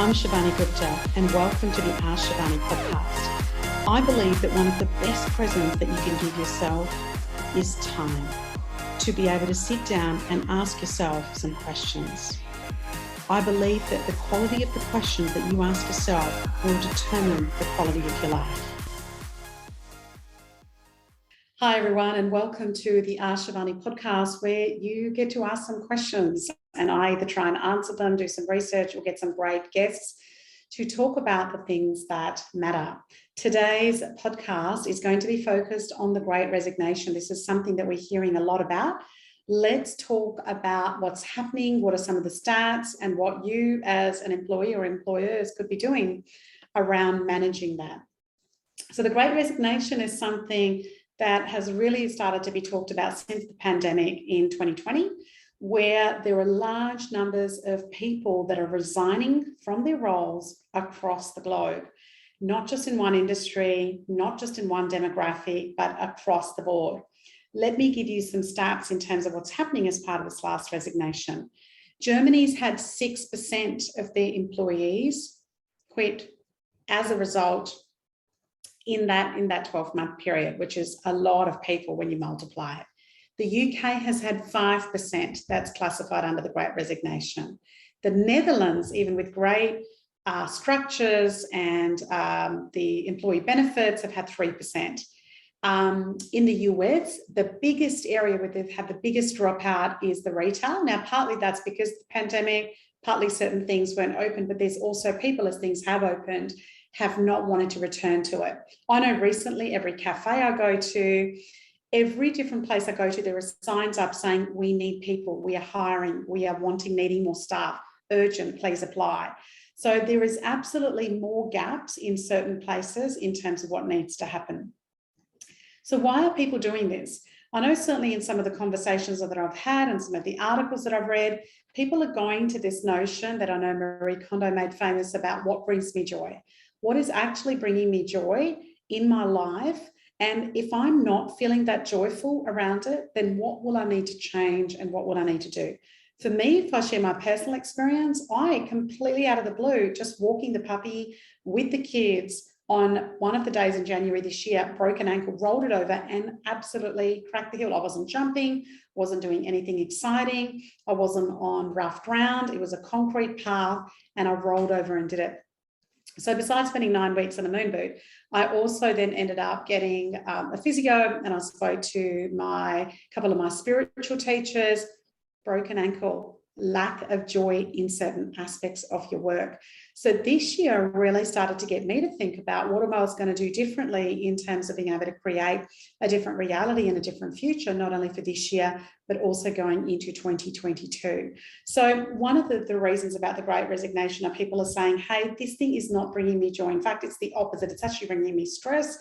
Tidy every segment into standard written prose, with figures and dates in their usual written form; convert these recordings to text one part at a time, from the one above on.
I'm Shivani Gupta, and welcome to the Ask Shivani podcast. I believe that one of the best presents that you can give yourself is time to be able to sit down and ask yourself some questions. I believe that the quality of the questions that you ask yourself will determine the quality of your life. Hi, everyone, and welcome to the Ask Shivani podcast, where you get to ask some questions and I either try and answer them, do some research, or get some great guests to talk about the things that matter. Today's podcast is going to be focused on the Great Resignation. This is something that we're hearing a lot about. Let's talk about what's happening, what are some of the stats, and what you as an employee or employers could be doing around managing that. So the Great Resignation is something that has really started to be talked about since the pandemic in 2020, where there are large numbers of people that are resigning from their roles across the globe, not just in one industry, not just in one demographic, but across the board. Let me give you some stats in terms of what's happening as part of this last resignation. Germany's had 6% of their employees quit as a result in that 12-month period, which is a lot of people when you multiply it. The UK has had 5% that's classified under the Great Resignation. The Netherlands, even with great structures and the employee benefits, have had 3%. In the US, the biggest area where they've had the biggest dropout is the retail. Now, partly that's because the pandemic, partly certain things weren't open, but there's also people, as things have opened, have not wanted to return to it. I know recently every cafe I go to, every different place I go to, there are signs up saying, we need people, we are hiring, we are needing more staff, urgent, please apply. So there is absolutely more gaps in certain places in terms of what needs to happen. So why are people doing this? I know certainly in some of the conversations that I've had and some of the articles that I've read, people are going to this notion that I know Marie Kondo made famous about what brings me joy. What is actually bringing me joy in my life? And if I'm not feeling that joyful around it, then what will I need to change and what will I need to do? For me, if I share my personal experience, I completely out of the blue, just walking the puppy with the kids on one of the days in January this year, broke an ankle, rolled it over and absolutely cracked the heel. I wasn't jumping, wasn't doing anything exciting. I wasn't on rough ground. It was a concrete path and I rolled over and did it. So besides spending 9 weeks in a moon boot, I also then ended up getting a physio, and I spoke to a couple of my spiritual teachers. Broken ankle, lack of joy in certain aspects of your work. So this year really started to get me to think about what am I going to do differently in terms of being able to create a different reality and a different future, not only for this year, but also going into 2022. So one of the reasons about the Great Resignation are people are saying, hey, this thing is not bringing me joy. In fact, it's the opposite. It's actually bringing me stress.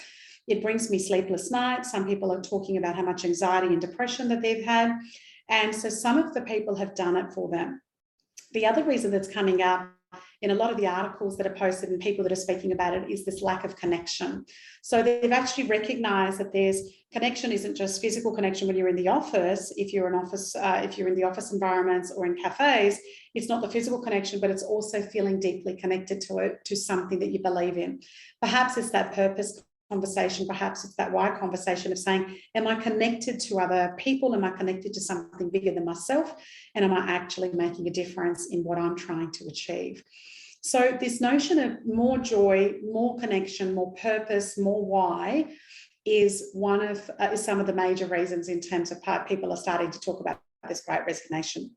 It brings me sleepless nights. Some people are talking about how much anxiety and depression that they've had. And so some of the people have done it for them. The other reason that's coming up in a lot of the articles that are posted and people that are speaking about it is this lack of connection. So they've actually recognized that there's connection isn't just physical connection when you're in the office. If you're in the office environments or in cafes, it's not the physical connection, but it's also feeling deeply connected to something that you believe in. Perhaps it's that purpose conversation, perhaps it's that why conversation of saying, am I connected to other people? Am I connected to something bigger than myself? And am I actually making a difference in what I'm trying to achieve? So this notion of more joy, more connection, more purpose, more why is some of the major reasons in terms of people are starting to talk about this Great Resignation.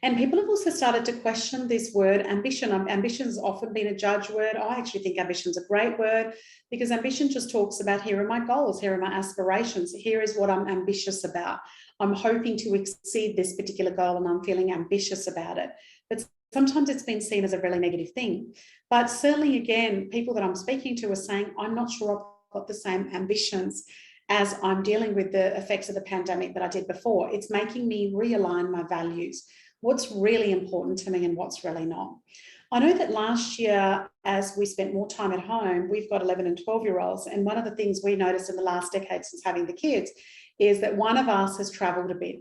And people have also started to question this word ambition. Ambition's often been a judge word. I actually think ambition's a great word because ambition just talks about here are my goals, here are my aspirations, here is what I'm ambitious about. I'm hoping to exceed this particular goal and I'm feeling ambitious about it. But sometimes it's been seen as a really negative thing. But certainly, again, people that I'm speaking to are saying, I'm not sure I've got the same ambitions as I'm dealing with the effects of the pandemic that I did before. It's making me realign my values. What's really important to me and what's really not. I know that last year, as we spent more time at home, we've got 11 and 12-year-olds. And one of the things we noticed in the last decade since having the kids is that one of us has traveled a bit.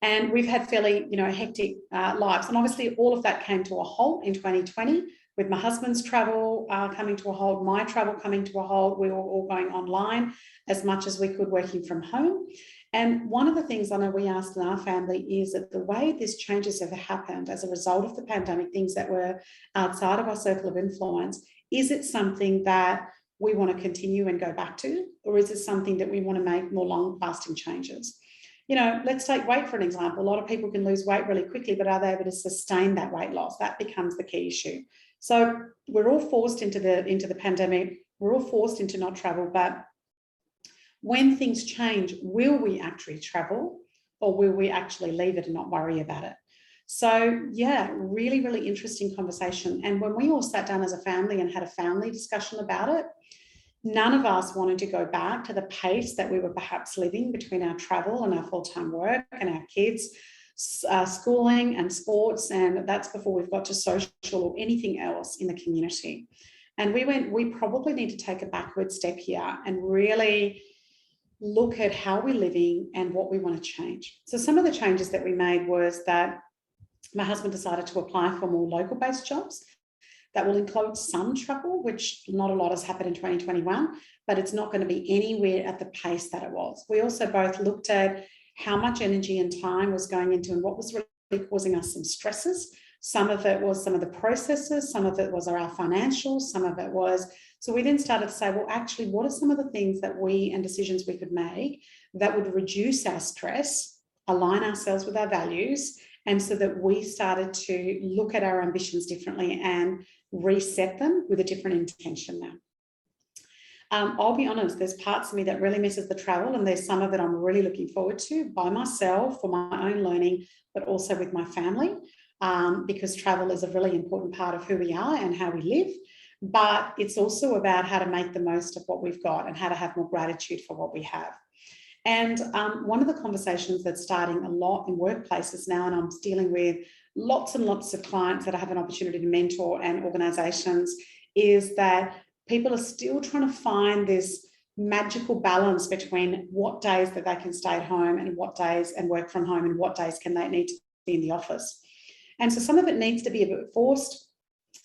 And we've had fairly, hectic lives. And obviously all of that came to a halt in 2020 with my husband's travel coming to a halt, my travel coming to a halt. We were all going online as much as we could, working from home. And one of the things I know we asked in our family is that the way these changes have happened as a result of the pandemic, things that were outside of our circle of influence, is it something that we want to continue and go back to? Or is it something that we want to make more long-lasting changes? Let's take weight for an example. A lot of people can lose weight really quickly, but are they able to sustain that weight loss? That becomes the key issue. So we're all forced into the pandemic. We're all forced into not travel, but when things change, will we actually travel, or will we actually leave it and not worry about it? So yeah, really, really interesting conversation. And when we all sat down as a family and had a family discussion about it, none of us wanted to go back to the pace that we were perhaps living between our travel and our full-time work and our kids' schooling and sports. And that's before we've got to social or anything else in the community. And we probably need to take a backward step here and really look at how we're living and what we want to change. So some of the changes that we made was that my husband decided to apply for more local-based jobs. That will include some travel, which not a lot has happened in 2021, but it's not going to be anywhere at the pace that it was. We also both looked at how much energy and time was going into and what was really causing us some stresses. Some of it was some of the processes, some of it was our financials, some of it was... So we then started to say, well, actually, what are some of the things that and decisions we could make that would reduce our stress, align ourselves with our values, and so that we started to look at our ambitions differently and reset them with a different intention now. I'll be honest, there's parts of me that really misses the travel, and there's some of it I'm really looking forward to by myself for my own learning, but also with my family, because travel is a really important part of who we are and how we live. But it's also about how to make the most of what we've got and how to have more gratitude for what we have. And one of the conversations that's starting a lot in workplaces now, and I'm dealing with lots and lots of clients that I have an opportunity to mentor and organizations, is that people are still trying to find this magical balance between what days that they can stay at home and what days and work from home and what days can they need to be in the office. And so some of it needs to be a bit forced.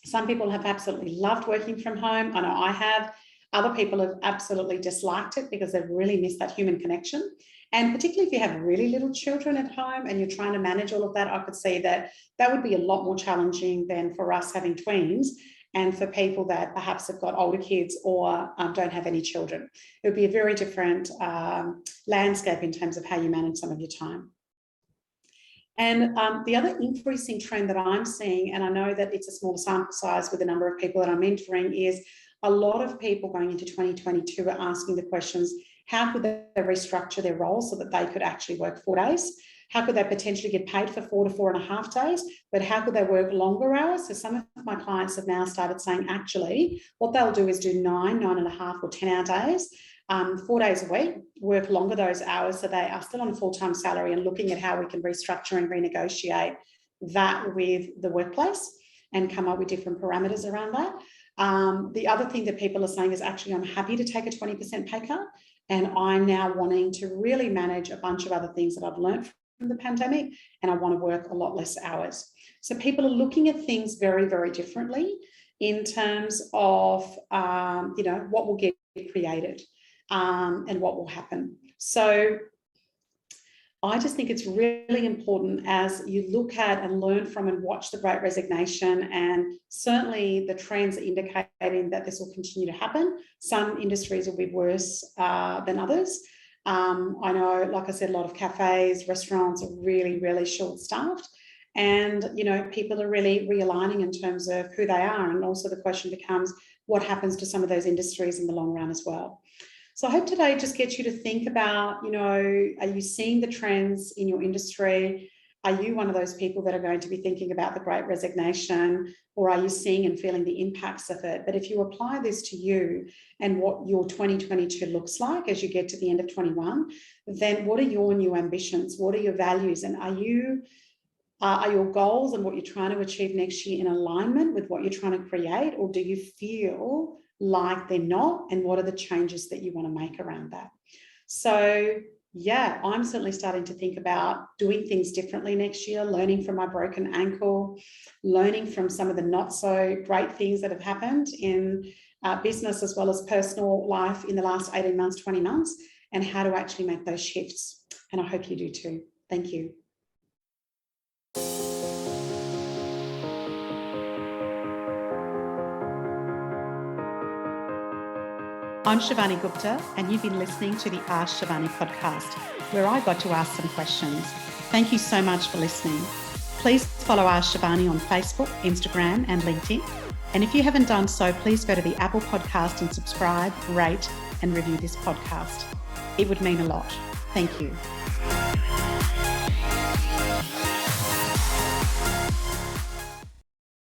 Some people have absolutely loved working from home. I know I have. Other people have absolutely disliked it because they've really missed that human connection. And particularly if you have really little children at home and you're trying to manage all of that, I could see that that would be a lot more challenging than for us having tweens and for people that perhaps have got older kids or don't have any children. It would be a very different landscape in terms of how you manage some of your time. And the other increasing trend that I'm seeing, and I know that it's a small sample size with the number of people that I'm mentoring, is a lot of people going into 2022 are asking the questions, how could they restructure their role so that they could actually work 4 days? How could they potentially get paid for 4 to 4.5 days? But how could they work longer hours? So some of my clients have now started saying, actually, what they'll do is do 9, 9.5 or 10-hour days, 4 days a week, work longer those hours so they are still on a full-time salary, and looking at how we can restructure and renegotiate that with the workplace and come up with different parameters around that. The other thing that people are saying is, actually, I'm happy to take a 20% pay cut, and I'm now wanting to really manage a bunch of other things that I've learned from the pandemic, and I want to work a lot less hours. So people are looking at things very, very differently in terms of, what will get created and what will happen. So I just think it's really important as you look at and learn from and watch the Great Resignation, and certainly the trends are indicating that this will continue to happen. Some industries will be worse than others. I know, like I said, a lot of cafes, restaurants are really, really short-staffed, and people are really realigning in terms of who they are, and also the question becomes what happens to some of those industries in the long run as well. So I hope today just gets you to think about, are you seeing the trends in your industry? Are you one of those people that are going to be thinking about the Great Resignation, or are you seeing and feeling the impacts of it? But if you apply this to you and what your 2022 looks like as you get to the end of 21, then what are your new ambitions? What are your values? And are your goals and what you're trying to achieve next year in alignment with what you're trying to create, or do you feel like they're not? And what are the changes that you want to make around that? So Yeah, I'm certainly starting to think about doing things differently next year, learning from my broken ankle, learning from some of the not so great things that have happened in business as well as personal life in the last 18 months, 20 months, and how to actually make those shifts. And I hope you do too. Thank you. I'm Shivani Gupta, and you've been listening to the Ask Shivani podcast, where I got to ask some questions. Thank you so much for listening. Please follow Ask Shivani on Facebook, Instagram, and LinkedIn. And if you haven't done so, please go to the Apple podcast and subscribe, rate, and review this podcast. It would mean a lot. Thank you.